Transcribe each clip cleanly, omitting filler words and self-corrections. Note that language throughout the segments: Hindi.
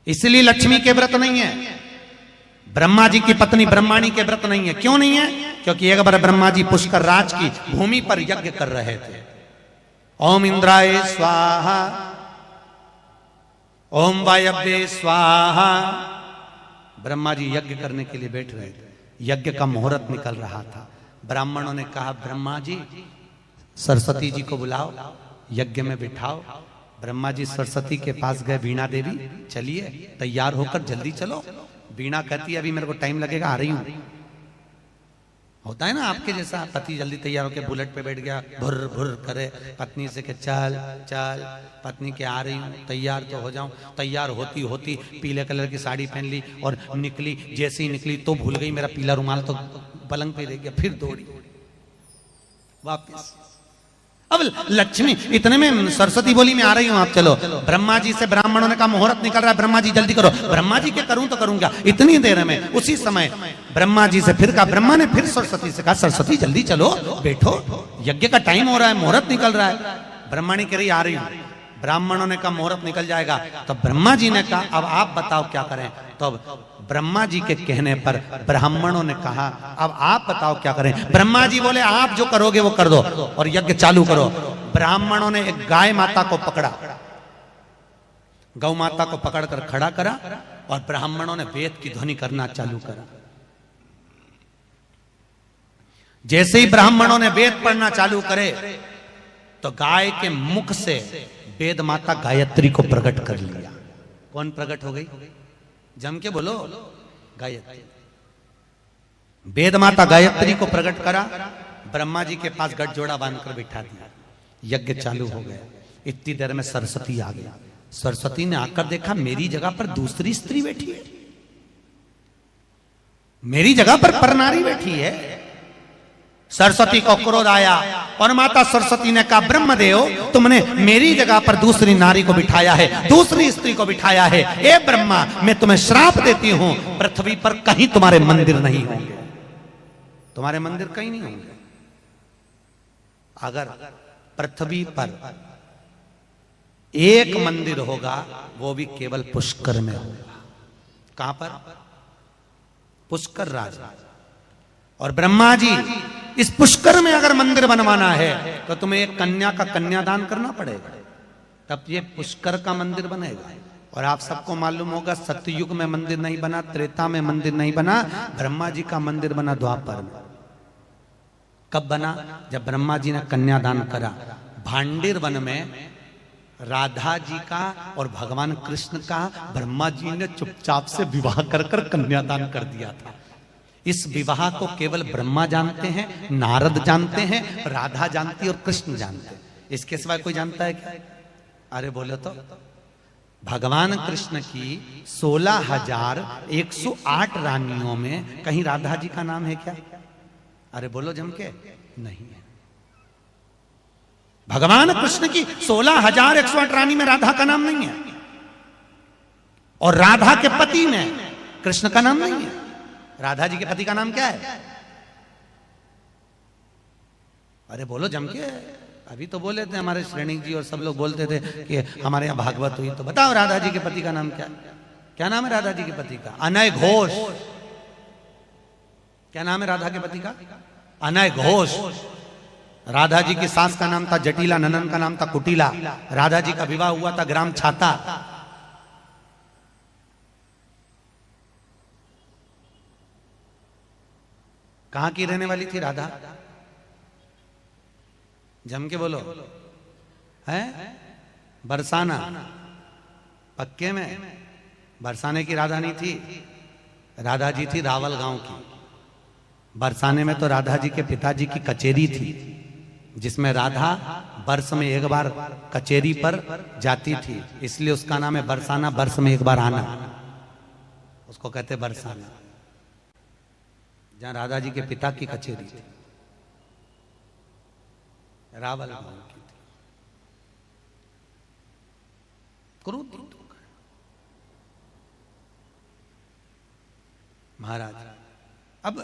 इसलिए लक्ष्मी के व्रत नहीं है, ब्रह्मा जी की पत्नी ब्रह्माणी के व्रत नहीं है। क्यों नहीं है? क्योंकि एक बार ब्रह्मा जी पुष्कर राज की भूमि पर यज्ञ कर रहे थे। ओम इंद्राय स्वाहा, ओम वायव्ये स्वाहा। ब्रह्मा जी यज्ञ करने के लिए बैठ रहे थे, यज्ञ का मुहूर्त निकल रहा था। ब्राह्मणों ने कहा, ब्रह्मा जी सरस्वती जी को बुलाओ, यज्ञ में बिठाओ। ब्रह्मा जी सरस्वती के पास गए, वीणा देवी चलिए तैयार होकर जल्दी चलो। वीणा कहती है अभी मेरे को टाइम लगेगा, आ रही हूं। होता है ना आपके जैसा, पति जल्दी तैयार होकर बुलेट पे बैठ गया, भुर भुर करे पत्नी से कि चल चल, पत्नी के आ रही हूं, तैयार तो हो जाऊं। तैयार होती होती पीले कलर की साड़ी पहन ली और निकली। जैसे ही निकली तो भूल गई मेरा पीला रुमाल तो पलंग पे रह गया, फिर दौड़ी वापस। अब लक्ष्मी इतने में सरस्वती बोली मैं आ रही हूं, आप चलो। ब्रह्मा जी से ब्राह्मणों ने कहा मुहूर्त निकल रहा है, ब्रह्मा जी जल्दी करो। ब्रह्मा जी के करूं तो करूं क्या, इतनी देर में। उसी समय ब्रह्मा जी से फिर कहा, ब्रह्मा ने फिर सरस्वती से कहा, सरस्वती जल्दी चलो, बैठो, यज्ञ का टाइम हो रहा है, मुहूर्त निकल रहा है। ब्रह्मणी कह रही आ रही हूं। ब्राह्मणों ने कहा मुहूर्त निकल जाएगा। तो ब्रह्मा जी ने कहा अब आप बताओ क्या करें। तो ब्रह्मा जी के कहने पर ब्राह्मणों ने कहा अब आप बताओ क्या करें। ब्रह्मा जी बोले आप जो करोगे वो कर दो और यज्ञ चालू करो। ब्राह्मणों ने एक गाय माता को पकड़ा, गौ माता को पकड़कर खड़ा करा और ब्राह्मणों ने वेद की ध्वनि करना चालू करा। जैसे ही ब्राह्मणों ने वेद पढ़ना चालू करे तो गाय के मुख से वेद माता गायत्री को प्रकट कर लिया। कौन प्रकट हो गई? जम के बोलो, गायत्री। वेद माता गायत्री को प्रकट करा, ब्रह्मा जी के पास गठजोड़ा बांधकर बिठा दिया, यज्ञ चालू हो गया। इतनी देर में सरस्वती आ गया। सरस्वती ने आकर देखा मेरी जगह पर दूसरी स्त्री बैठी है, मेरी जगह पर परनारी बैठी है। सरस्वती को क्रोध आया और माता सरस्वती ने कहा ब्रह्मदेव तुमने मेरी जगह पर दूसरी नारी को बिठाया है, दूसरी स्त्री को बिठाया है। ए ब्रह्मा मैं तुम्हें श्राप देती हूं, पृथ्वी पर कहीं तुम्हारे मंदिर नहीं होंगे, तुम्हारे मंदिर कहीं नहीं होंगे। अगर पृथ्वी पर एक मंदिर होगा वो भी केवल पुष्कर में होगा। कहां पर? पुष्कर राज। और ब्रह्मा जी इस पुष्कर में अगर मंदिर बनवाना है तो तुम्हें एक कन्या का कन्यादान करना पड़ेगा, तब ये पुष्कर का मंदिर बनेगा। और आप सबको मालूम होगा सतयुग में मंदिर नहीं बना, त्रेता में मंदिर नहीं बना, ब्रह्मा जी का मंदिर बना द्वापर में। कब बना? जब ब्रह्मा जी ने कन्यादान करा। भांडिर वन में राधा जी का और भगवान कृष्ण का ब्रह्मा जी ने चुपचाप से विवाह कर कर कन्यादान कर दिया था। इस विवाह को केवल ब्रह्मा जानते हैं, नारद जानते हैं, राधा जानती है और कृष्ण जानते हैं। इसके सिवाय कोई जानता है क्या? अरे बोलो तो। भगवान कृष्ण की 16,108 रानियों में कहीं राधा जी का नाम है क्या? अरे बोलो जम के, नहीं है। भगवान कृष्ण की 16,108 रानी में राधा का नाम नहीं है और राधा के पति में कृष्ण का नाम नहीं है। राधा जी के पति का नाम क्या है? अरे बोलो जम के। अभी तो बोले थे हमारे श्रेणी जी और सब लोग बोलते थे कि हमारे यहाँ भागवत हुई, तो बताओ राधा जी के पति का नाम क्या? क्या नाम है राधा जी के पति का? अनय घोष। क्या नाम है राधा के पति का? अनय घोष। राधा जी की सास का नाम था जटिला, ननन का नाम था कुटिला। राधा जी का विवाह हुआ था ग्राम छाता। कहां की रहने वाली थी राधा? जम के बोलो। है? बरसाना। पक्के में? बरसाने की राधा नहीं थी, राधा जी थी रावल गांव की। बरसाने में तो राधा जी के पिताजी की कचेरी थी, जिसमें राधा वर्ष में एक बार कचेरी पर जाती थी, इसलिए उसका नाम है बरसाना, वर्ष में एक बार आना, उसको कहते बरसाना। जहां राधा जी के पिता की कचेरी थी, रावल गांव की थी। क्रोधित होकर महाराज अब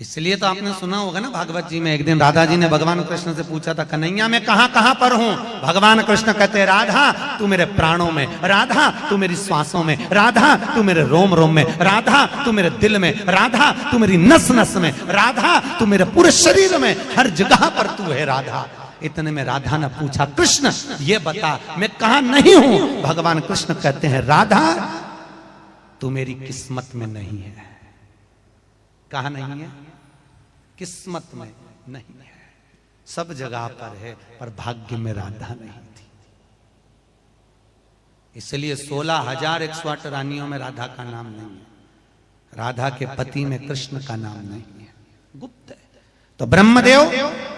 इसलिए तो आपने सुना होगा ना भागवत जी में, एक दिन राधा जी ने भगवान कृष्ण से पूछा था, कन्हैया मैं कहां कहां पर हूं? भगवान कृष्ण कहते, राधा तू मेरे प्राणों में, राधा तू मेरी श्वासों में, राधा तू मेरे रोम रोम में, राधा तू मेरे दिल में, राधा तू मेरी नस नस में, राधा तू मेरे पूरे शरीर में, हर जगह पर तू है राधा। इतने में राधा ने पूछा, कृष्ण ये बता मैं कहां नहीं हूं? भगवान कृष्ण कहते हैं, राधा तू मेरी किस्मत में नहीं है। कहां नहीं है? किस्मत में नहीं है, सब जगह पर है, पर भाग्य में राधा नहीं थी। इसलिए 16,108 रानियों में राधा का नाम नहीं है, राधा के पति में कृष्ण का नाम नहीं है, गुप्त है। तो ब्रह्मदेव,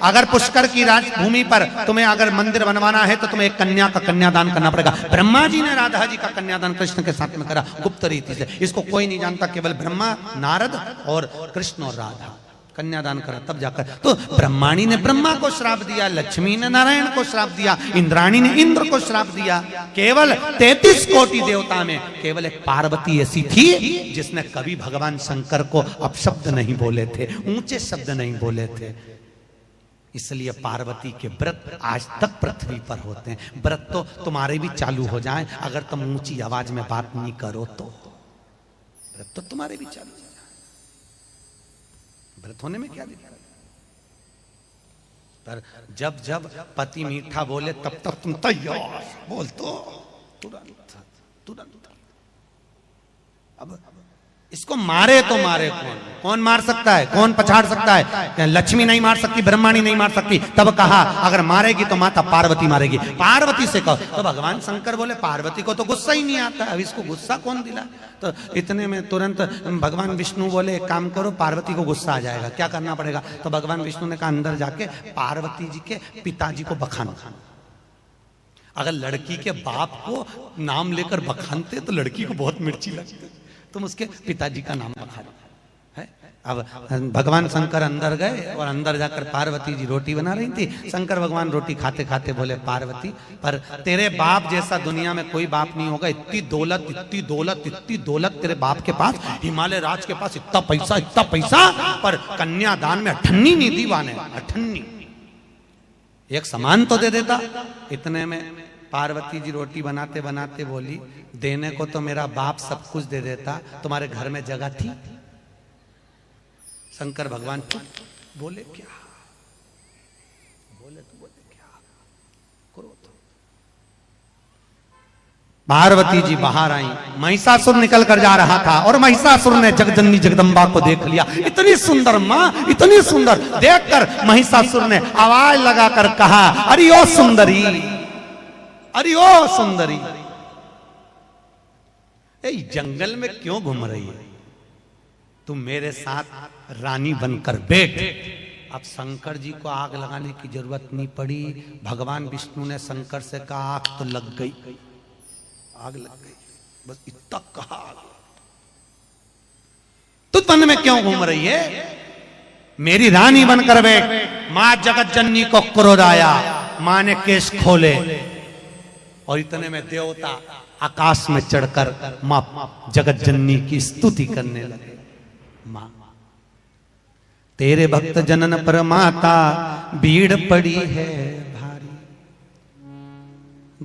अगर पुष्कर की राजभूमि पर तुम्हें अगर मंदिर बनवाना है तो तुम्हें एक कन्या का कन्यादान करना पड़ेगा। ब्रह्मा जी ने राधा जी का कन्यादान कृष्ण के साथ में करा, गुप्त रीति से। इसको कोई नहीं जानता, केवल ब्रह्मा, नारद और कृष्ण और राधा कन्यादान करा, तब जाकर। तो ब्रह्माणी ने ब्रह्मा को श्राप दिया, लक्ष्मी ने नारायण को श्राप दिया, इंद्राणी ने इंद्र को श्राप दिया। केवल 33 कोटि देवता में केवल एक पार्वती ऐसी थी जिसने कभी भगवान शंकर को अपशब्द नहीं बोले थे, ऊंचे शब्द नहीं बोले थे। इसलिए पार्वती के व्रत आज तक पृथ्वी पर होते हैं। व्रत तो तुम्हारे भी चालू हो जाए, अगर तुम ऊंची आवाज में बात नहीं करो तो व्रत तो तुम्हारे भी चालू। व्रत होने में क्या दिक्कत? पर जब जब पति मीठा बोले तब तक तुम तैयार, बोल तो तुरंत तुरंत। अब इसको मारे तो मारे कौन? कौन मार सकता है? कौन पछाड़ सकता है? लक्ष्मी नहीं मार सकती, ब्रह्माणी नहीं मार सकती। तब कहा अगर मारेगी तो माता पार्वती मारेगी। पार्वती से कहो तो भगवान शंकर बोले पार्वती को तो गुस्सा ही नहीं आता, अब इसको गुस्सा कौन दिला? तो इतने में तुरंत भगवान विष्णु बोले एक काम करो, पार्वती को गुस्सा आ जाएगा, क्या करना पड़ेगा? तो भगवान विष्णु ने कहा अंदर जाके पार्वती जी के पिताजी को बखानो। अगर लड़की के बाप को नाम लेकर बखानते तो लड़की को बहुत मिर्ची लगती, तुम उसके पिताजी का नाम बखानो है। अब भगवान शंकर अंदर गए और अंदर जाकर पार्वती जी रोटी बना रही थी। शंकर भगवान रोटी खाते खाते बोले, पार्वती पर तेरे बाप जैसा दुनिया में कोई बाप नहीं होगा। इतनी दौलत, इतनी दौलत, इतनी दौलत तेरे बाप के पास, हिमालय राज के पास इतना पैसा, पर कन्यादान में अठन्नी नहीं दी वाने, अठन्नी एक समान तो दे देता। इतने में पार्वती जी रोटी बनाते बनाते बोली, देने को तो मेरा बाप सब कुछ दे देता, तुम्हारे घर में जगह थी? शंकर भगवान चुप, बोले क्या? बोले तो बोले क्या करो तो। पार्वती जी बाहर आई, महिषासुर निकल कर जा रहा था और महिषासुर ने जगजननी जगदम्बा को देख लिया। इतनी सुंदर मां, इतनी सुंदर, देखकर महिषासुर ने आवाज लगाकर कहा, अरे ओ सुंदरी, अरे ओ सुंदरी, जंगल में क्यों घूम रही है? तुम मेरे साथ रानी बनकर बैठ। अब शंकर जी को आग लगाने की जरूरत नहीं पड़ी। भगवान विष्णु ने शंकर से कहा, आग तो लग गई, आग लग गई, बस इतना कहा। तू वन में क्यों घूम रही है? मेरी रानी बनकर बैठ। मां जगत जननी को क्रोध आया, मां ने केस खोले और इतने में देवता आकाश में चढ़कर मां जगत जननी की स्तुति करने लगे। मां तेरे भक्त जनन पर माता भीड़ पड़ी है भारी,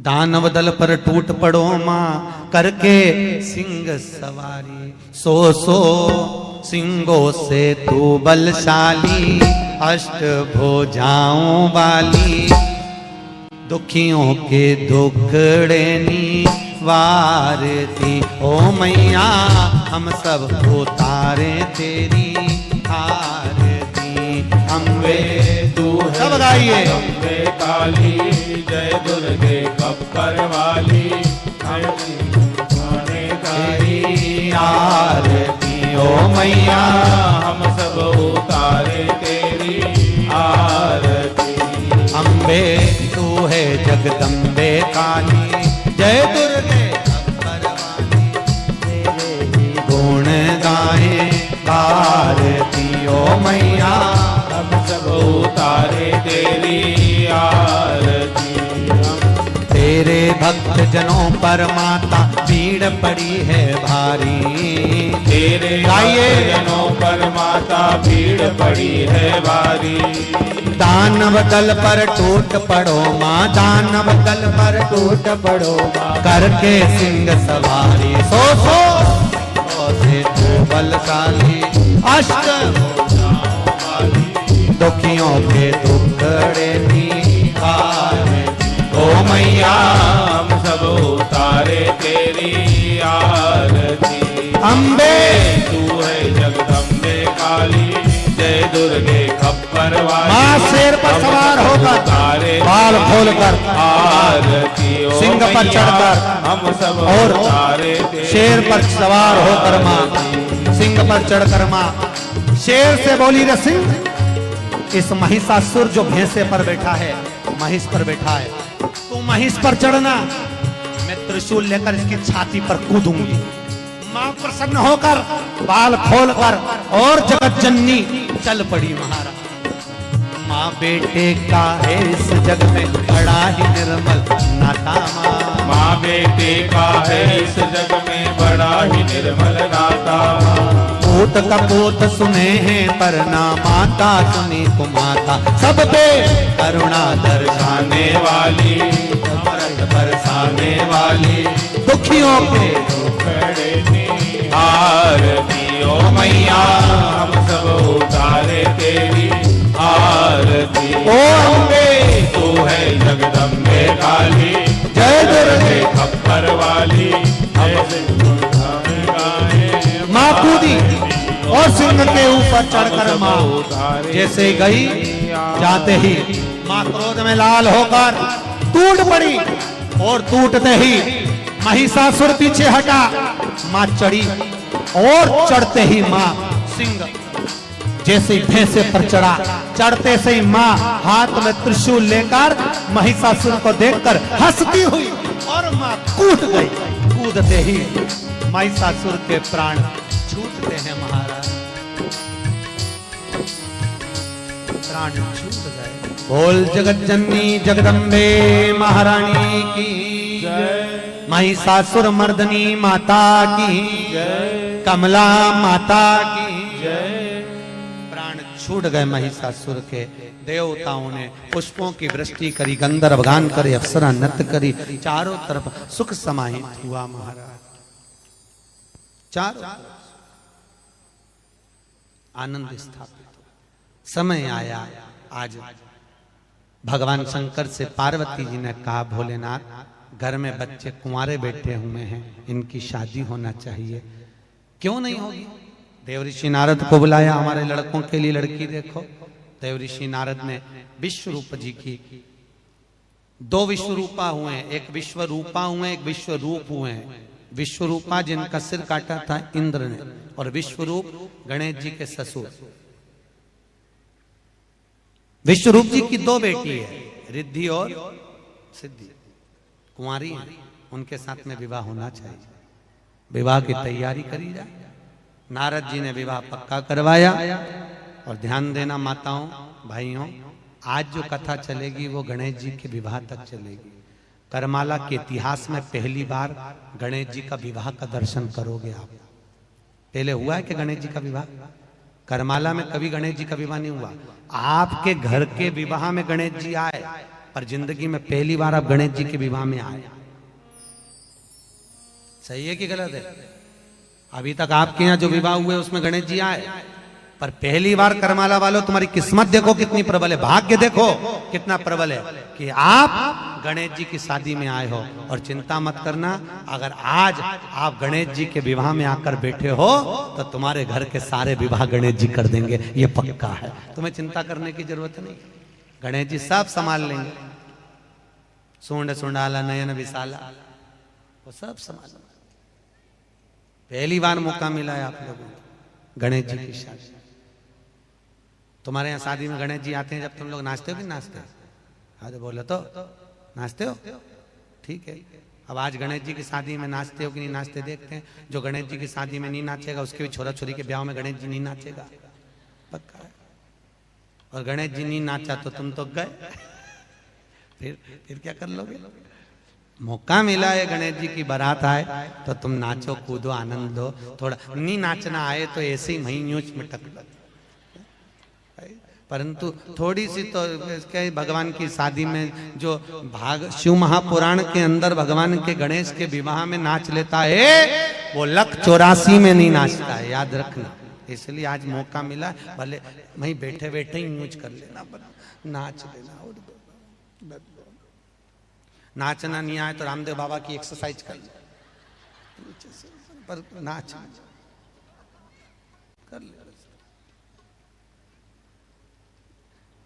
दानव दल पर टूट पड़ो मां करके सिंह सवारी। सो सिंहों से तू बलशाली, अष्ट भुजाओं वाली, दुखियों के दुखड़े निवारती। ओ मैया हम सब उतारे तेरी आरती। अम्बे तू है सब गाइए, अम्बे काली, जय दुर्गे कप्पर वाली, तेरी आरती। ओ मैया हम सब उतारे तेरी आरती। अम्बे तू है जगदम्बे काली, जय दुर्गे कप्पर वाली, तेरे ही गुण गाए भारती। ओ मैया हम सब उतारे तेरी आरती। तेरे भक्त जनों पर माता भीड़ पड़ी है भारी। तेरे जनों पर माता भीड़ पड़ी है भारी। दानव दल पर टूट पड़ो माँ, दानव दल पर टूट पड़ो माँ, करके सिंह सवारी। सो से तू बलशाली, अष्ट दुखियों के दुखड़े निवारे। ओ मैया हम सब उतारे तेरी आरती। अम्बे तू है जगदम्बे काली, जय दुर्गे खप्पर वाली। माँ शेर पर सवार होकर, बाल खोलकर, आरती। ओ सिंह पर चढ़कर, हम सब और उतारे शेर पर सवार होकर माँ, सिंह पर चढ़कर माँ शेर से बोली रे सिंह, इस महिषासुर जो भैंसे पर बैठा है, महिष पर बैठा है, तू महिष पर चढ़ना, मैं त्रिशूल लेकर इसकी छाती पर कूदूंगी। मां प्रसन्न होकर बाल खोलकर और जगत जननी चल पड़ी महाराज। माँ बेटे का है इस जग में बड़ा ही निर्मल नाता। माँ बेटे का है इस जग में बड़ा ही निर्मल नाता। पूत कपूत सुने हैं पर ना माता सुनी को माता। सब पे करुणा दर्शाने वाली, अमृत बरसाने वाली, दुखियों के दुखड़े आरती। ओ मैया हम सब उतारे तेरी आरती। ओ अम्बे तू है जगदम्बे काली, जय दुर्गे खप्पर वाली। माँ कूदी और सिंह के ऊपर चढ़कर माँ जैसे गई, जाते ही माँ क्रोध में लाल होकर टूट पड़ी और टूटते ही महिषासुर पीछे हटा, माँ चढ़ी और चढ़ते ही माँ सिंह जैसे भैंसे पर चढ़ा, चढ़ते से ही माँ हाथ में त्रिशूल लेकर महिषासुर को देखकर हंसती हुई और माँ कूद गई। कूदते ही महिषासुर के प्राण छूटते हैं महाराज, प्राण छूट गए। बोल जगत जननी जगदम्बे महारानी की जय, महिषासुर मर्दनी माता की जय, कमला माता की जय। प्राण छूट गए महिषासुर के। देवताओं ने पुष्पों की वृष्टि करी, गंधर्व गान करे, अप्सरा नृत्य करी, चारों तरफ सुख समाहित हुआ महाराज। चारों आनंद स्थापित। समय आया, आज भगवान शंकर से पार्वती जी ने कहा, भोलेनाथ घर में बच्चे कुंवारे बैठे हुए हैं, इनकी शादी होना चाहिए, क्यों नहीं होगी? देवऋषि नारद को बुलाया, हमारे लड़कों के लिए लड़की देखो। देवऋषि नारद ने विश्व रूप जी की, दो विश्व रूपा हुए हैं, एक विश्व रूपा हुए, एक विश्व रूप हुए हैं। विश्व रूपा जिनका सिर काटा था इंद्र ने, और विश्व रूप गणेश जी के ससुर। विश्व रूप जी की दो बेटी है, रिद्धि और सिद्धि, कुंवारी हैं, उनके साथ में विवाह होना चाहिए। विवाह की तैयारी करी जाए। नारद जी ने विवाह पक्का करवाया। और ध्यान देना माताओं भाइयों, आज जो कथा चलेगी वो गणेश जी के विवाह तक चलेगी। करमाला के इतिहास में पहली बार गणेश जी का विवाह का दर्शन करोगे आप। पहले हुआ है कि गणेश जी का विवाह? करमाला में कभी गणेश जी का विवाह नहीं हुआ। आपके घर के विवाह में गणेश जी आए, पर जिंदगी में पहली बार आप गणेश जी के विवाह में आए। सही है कि गलत है? अभी तक आपके यहाँ जो विवाह हुए उसमें गणेश जी आए, पर पहली बार करमाला वालों तुम्हारी किस्मत देखो कितनी प्रबल है, भाग्य देखो कितना प्रबल है कि आप गणेश जी की शादी में आए हो। और चिंता मत करना, अगर आज आप गणेश जी के विवाह में आकर बैठे हो तो तुम्हारे घर के सारे विवाह गणेश जी कर देंगे, ये पक्का है। तुम्हें चिंता करने की जरूरत नहीं, गणेश जी सब संभाल लेंगे। सूंड सुंडाला नयन विशाला, वो सब संभाल। पहली बार मौका मिला है आप लोगों को गणेश जी की शादी। तुम्हारे यहाँ शादी में गणेश जी आते हैं जब तुम लोग नाचते हो कि नाचते हो? हाँ तो बोलो तो, नाचते हो? ठीक है। अब आज गणेश जी की शादी में नाचते हो कि नहीं नाचते देखते हैं। जो गणेश जी की शादी में नहीं नाचेगा उसके भी छोरा छोरी के ब्याह में गणेश जी नहीं नाचेगा, पक्का है। और गणेश जी नहीं नाचा तो तुम तो गए, फिर क्या कर लोगे? मौका मिला है गणेश जी की बारात आए तो तुम नाचो कूदो आनंद लो, थोड़ा नहीं नाचना आए तो ऐसे ही महीनों में टक लो, परंतु थोड़ी सी तो क्या भगवान की शादी में जो भाग शिव महापुराण के अंदर भगवान के गणेश के विवाह में नाच लेता है वो 184 में नहीं नाचता है, याद रखना। इसलिए आज मौका मिला, भले वहीं बैठे बैठे ही यूज कर लेना, नाच लेना। नाचना नहीं आए तो रामदेव बाबा की एक्सरसाइज कर ले, पर नाच कर ले।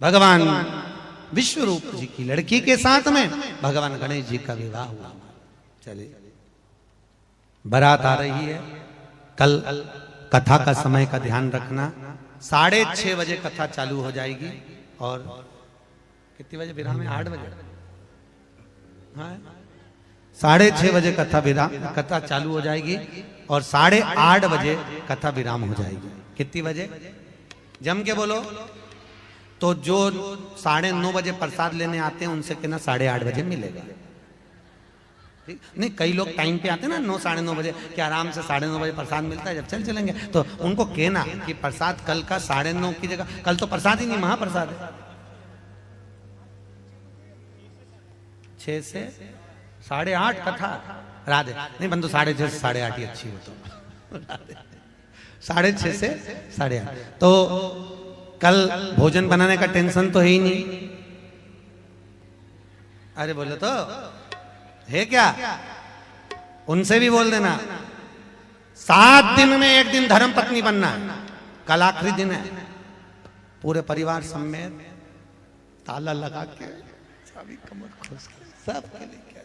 भगवान विश्वरूप जी की लड़की के साथ में भगवान गणेश जी का विवाह हुआ। चलिए बारात आ रही है, कल कथा का समय का ध्यान रखना, 6:30 बजे कथा चालू हो जाएगी और कितने बजे विराम है? 8 बजे, हाँ 6:30 बजे कथा चालू हो जाएगी और 8:30 बजे कथा विराम हो जाएगी। कितनी बजे? जम के बोलो। तो जो 9:30 बजे प्रसाद लेने आते हैं उनसे कहना 8:30 बजे मिलेगा। नहीं, कई लोग टाइम पे आते हैं ना 9 साढ़े 9 बजे, कि आराम से 9:30 बजे प्रसाद मिलता है, जब चलेंगे तो उनको कहना कि प्रसाद कल का 9:30 की जगह, कल तो प्रसाद ही नहीं महाप्रसाद है, 6 से 8:30 कथा। राधे नहीं बंधु, 6:30 से 8:30 ही अच्छी हो तो 6:30 से 8:30। तो कल भोजन बनाने का टेंशन तो है ही नहीं। अरे बोले तो है क्या, उनसे भी बोल देना 7 दिन में 1 दिन धर्म पत्नी बनना है, कल आखिरी दिन है, पूरे परिवार समेत ताला लगा के चाबी कमर खोस सबके लिए क्या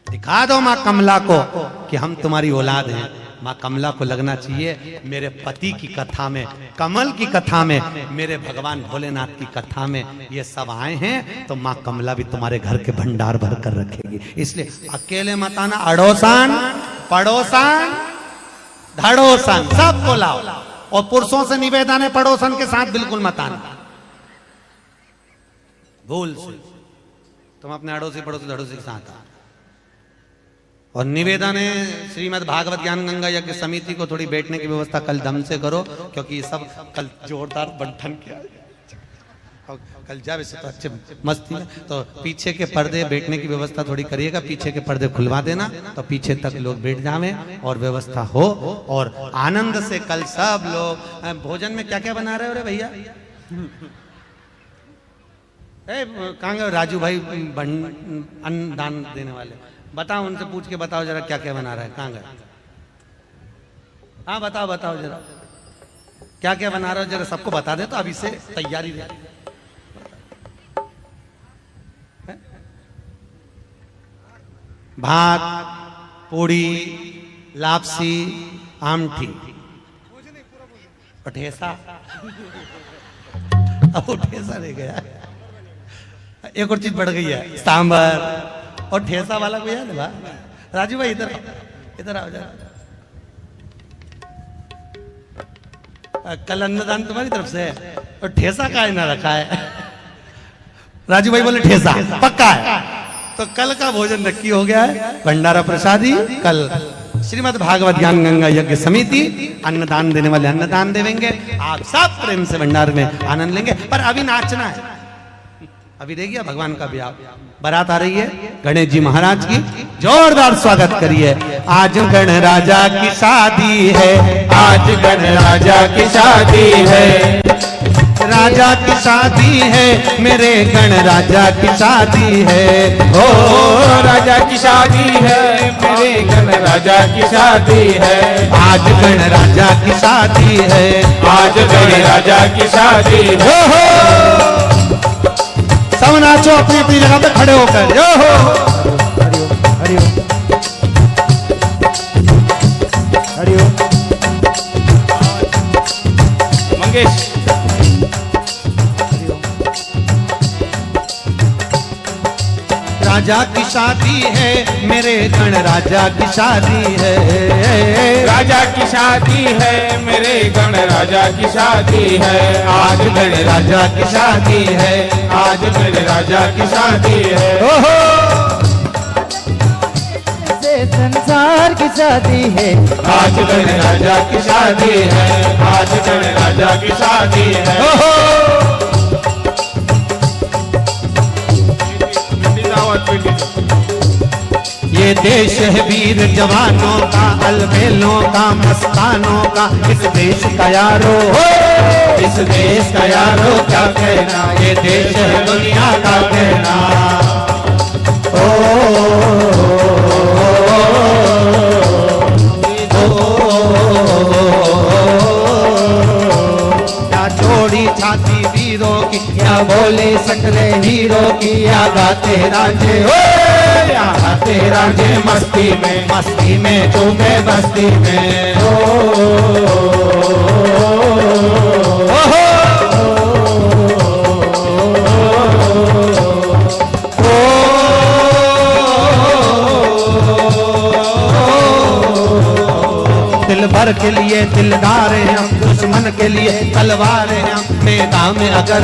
दिखा दो माँ कमला को कि हम तुम्हारी औलाद हैं। माँ कमला को लगना चाहिए मेरे पति की कथा में, कमल की कथा में, मेरे भगवान भोलेनाथ की कथा में ये सब आए हैं, तो माँ कमला भी तुम्हारे घर के भंडार भर कर रखेगी। इसलिए अकेले मत आना, अड़ोसान पड़ोसान धड़ोसान सबको लाओ, और पुरुषों से निवेदन है पड़ोसन के साथ बिल्कुल मत आना, भूल से। तुम अपने अड़ोसी पड़ोसी धड़ोसी के साथ आओ। और निवेदन है श्रीमद् भागवत ज्ञान गंगा यज्ञ समिति को थोड़ी बैठने की व्यवस्था कल दम से करो, क्योंकि ये सब कल जोरदार बंठन किया कल जावे से तो अच्छे मस्ती में, तो पीछे के पर्दे बैठने की व्यवस्था थोड़ी करिएगा, पीछे के पर्दे खुलवा देना तो पीछे तक लोग बैठ जावे और व्यवस्था हो, और आनंद से कल सब लोग। भोजन में क्या क्या बना रहे हो रे भैया? कहाँ गए राजू भाई अन्न दान देने वाले? बताओ, उनसे पूछ के बताओ जरा क्या क्या बना रहा है, कहाँ गए? हाँ बताओ बताओ जरा क्या क्या बना रहे हो, जरा सबको बता दे तो अभी से तैयारी रहे। भात, पूड़ी, लापसी, आमठी और ठेसा। अब ठेसा रह गया, एक और चीज बढ़ गई है, सांभर और ठेसा वाला कोई है ना? राजू भाई इधर इधर आओ जरा। कल अन्नदान तुम्हारी तरफ से है और ठेसा का ना रखा है। राजू भाई बोले ठेसा पक्का है, तो कल का भोजन नक्की हो गया है, भंडारा प्रसादी। कल श्रीमद् भागवत ज्ञान गंगा यज्ञ समिति अन्नदान देने वाले अन्नदान देवेंगे, आप सब प्रेम से भंडार में आनंद लेंगे। पर अभी नाचना है, अभी रह गया भगवान का ब्याह। बारात आ रही है गणेश जी महाराज की, जोरदार स्वागत करिए। आज गण राजा की शादी है, आज गण राजा की शादी है, राजा की शादी है, मेरे गण राजा की शादी है। ओ राजा की शादी है, मेरे गण राजा की शादी है। आज गण राजा की शादी है, आज गण राजा की शादी है। हो सब नाचो अपनी अपनी जगह पे खड़े होकर। जो हो हरिओम हरिओम मंगेश। राजा की शादी है, मेरे गण राजा की शादी है। राजा की शादी है, मेरे गण राजा की शादी है। आज गण राजा की शादी है, आज गण राजा की शादी है। ओहो से संसार की शादी है। आज गणराजा की शादी है, आज गणराजा की शादी है। ये देश है वीर जवानों का, अलबेलों का, मस्तानों का, इस देश का यारो हो, इस देश का यारो क्या कहना, ये देश है दुनिया का कहना। ओ, क्या जोड़ी छाती वीरों की, क्या बोले सकले हीरो की, या गाते राजे हो, या गाते राजे मस्ती में चूमे बस्ती में। ओ, दिल भर के लिए दिलदार हैं हम, दुश्मन के लिए तलवार हैं हम, मैदान में अगर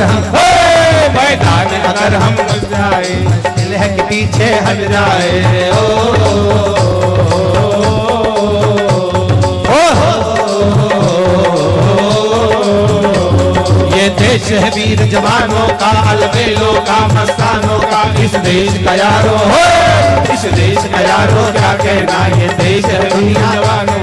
हम बच जाए, दिल है कि पीछे हट जाए। ओ, ये देश है वीर जवानों का, अलबेलों का, मस्तानों का, इस देश का यारो हो, इस देश का यारो क्या कहना, ये देश है दुनिया जवानों का।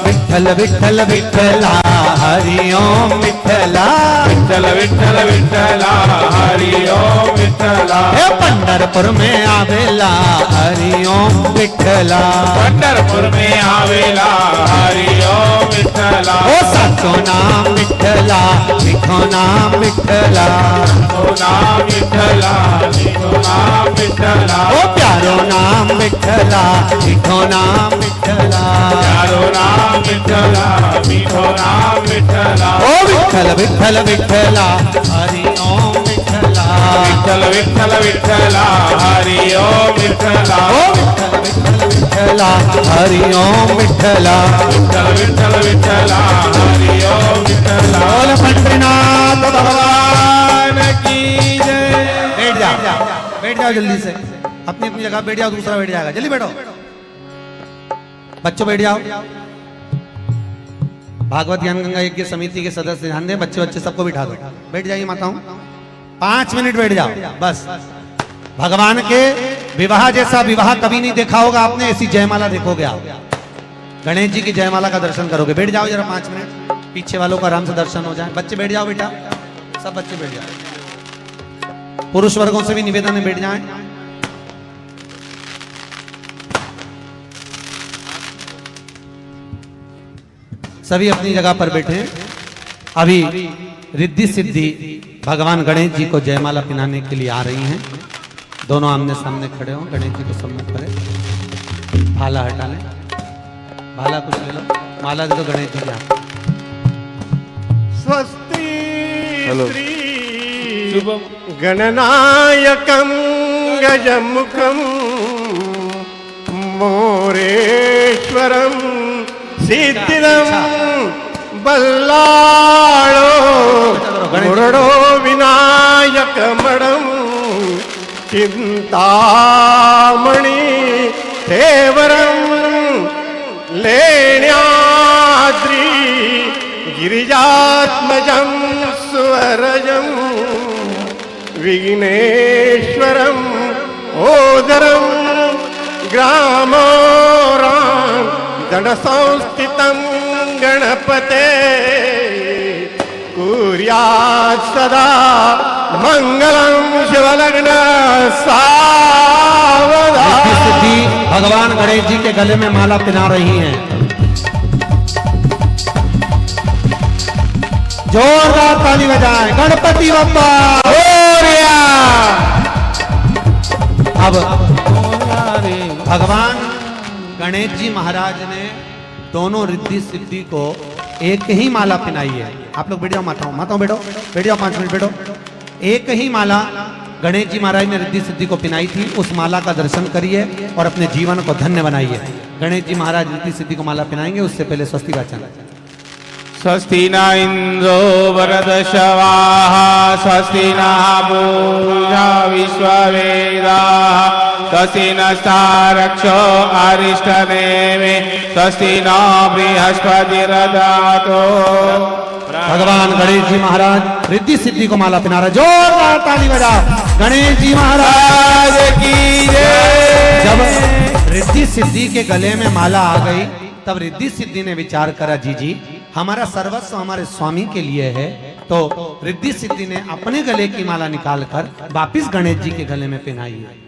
विठ्ठल विठ्ठल विठ्ठला हरि ओम विठ्ठला, विठ्ठल विठ्ठल विठ्ठला हरि ओम विठ्ठला। हे पंढरपुर में आवेला हरि ओम विठ्ठला, पंढरपुर में आवेला हरि ओम विठ्ठला। ओ साचो नाम विठ्ठला, लिखो नाम विठ्ठला, ओ नाम विठ्ठला, लिखो नाम विठ्ठला। ओ प्यारो नाम विठ्ठला, लिखो नाम विठ्ठला, प्यारो नाम विठ्ठला, लिखो नाम विठ्ठला। ओ विठ्ठल विठ्ठल विठ्ठला हरि ओम विठ्ठला, विठ्ठल विठ्ठल विठ्ठला हरि ओम विठ्ठला। ओ विठ्ठल विठ्ठल विठ्ठला हरि ओम विठ्ठला, विठ्ठल विठ्ठल विठ्ठला हरि ओम विठ्ठला। बोल पंढरीनाथ भगवान की जय। बैठ जाओ जल्दी से, अपनी अपनी जगह बैठ जाओ, दूसरा बैठ जाएगा, जल्दी बैठो बच्चों, बैठ जाओ। भागवत ज्ञान गंगा यज्ञ समिति के सदस्य ध्यान दें, बच्चे बच्चे सबको बिठा दो, बैठ जाइए माताओं, 5 मिनट बैठ जाओ बस। भगवान के विवाह जैसा विवाह कभी नहीं देखा होगा आपने, ऐसी जयमाला देखोगे आप, गणेश जी की जयमाला का दर्शन करोगे। बैठ जाओ जरा 5 मिनट, पीछे वालों का आराम से दर्शन हो जाए। बच्चे बैठ जाओ बेटा, सब बच्चे बैठ जाओ, पुरुष वर्गों से भी निवेदन है बैठ जाएं। सभी अपनी जगह पर बैठे। अभी रिद्धि सिद्धि भगवान गणेश जी को जयमाला पिनाने के लिए आ रही हैं। दोनों आमने सामने खड़े हो, गणेश जी को सम्मुख करें, भाला हटा लें, भाला कुछ ले लो, माला दे दो गणेश जी के हाथ। स्वस्ति श्री गणनायकं गजमुखं मोरेश्वरं सिद्धिदं बल्लाळो मुरडो विनायकमणं चिंतामणि देवरं लेण्याद्रि गिरिजात्मजं स्वरजं विघ्नेश्वरं ओदरं ग्रामोरां दण्डसंस्थितं गणपते कुर्यात् सदा मंगलं शिवलग्न सावधान। सिद्धि भगवान गणेश जी के गले में माला पिना रही हैं। जोरदार ताली बजाएं, गणपति बप्पा मोरया। अब भगवान गणेश जी महाराज ने दोनों रिद्धि सिद्धि को एक ही माला पिनाई है। आप लोग बैठ जाओ, माताओं माताओं बैठो, बैठ जाओ 5 मिनट बैठो। एक ही माला गणेश जी महाराज ने रिद्धि सिद्धि को पिनाई थी। उस माला का दर्शन करिए और अपने जीवन को धन्य बनाइए। गणेश जी महाराज रिद्धि सिद्धि को माला पिनाएंगे, उससे पहले स्वस्ति वाचन। स्वस्ति न इंद्रो वरदशवाः स्वस्ति नः पूषा विश्ववेदाः स्वस्ति नस्तारक्षो अरिष्टनेमि स्वस्ति न बृहस्पतिर्दधातु। भगवान गणेश जी महाराज रिद्धि सिद्धि को माला पहना रहे, जोरदार ताली बजाओ गणेश जी महाराज की जय। जब रिद्धि सिद्धि के गले में माला आ गई तब रिद्धि सिद्धि ने विचार करा, जी हमारा सर्वस्व हमारे स्वामी के लिए है। तो रिद्धि सिद्धि ने अपने गले की माला निकालकर वापिस गणेश जी के गले में पहनाई है।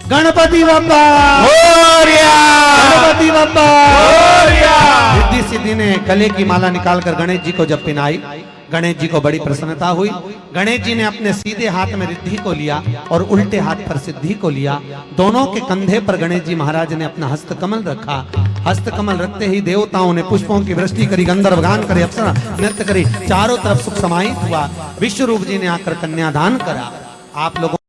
गणपति बप्पा मोरया, गणपति बप्पा मोरया। रिद्धि सिद्धि ने गले की माला निकालकर गणेश जी को जब पहनाई, गणेश जी को बड़ी प्रसन्नता हुई। गणेश जी ने अपने सीधे हाथ में रिद्धि को लिया और उल्टे हाथ पर सिद्धि को लिया। दोनों के कंधे पर गणेश जी महाराज ने अपना हस्त कमल रखा। हस्त कमल रखते ही देवताओं ने पुष्पों की वृष्टि करी, गंधर्व गान करे, अप्सरा नृत्य करी, चारों तरफ सुख समाहित हुआ। विश्वरूप जी ने आकर कन्यादान करा। आप लोगों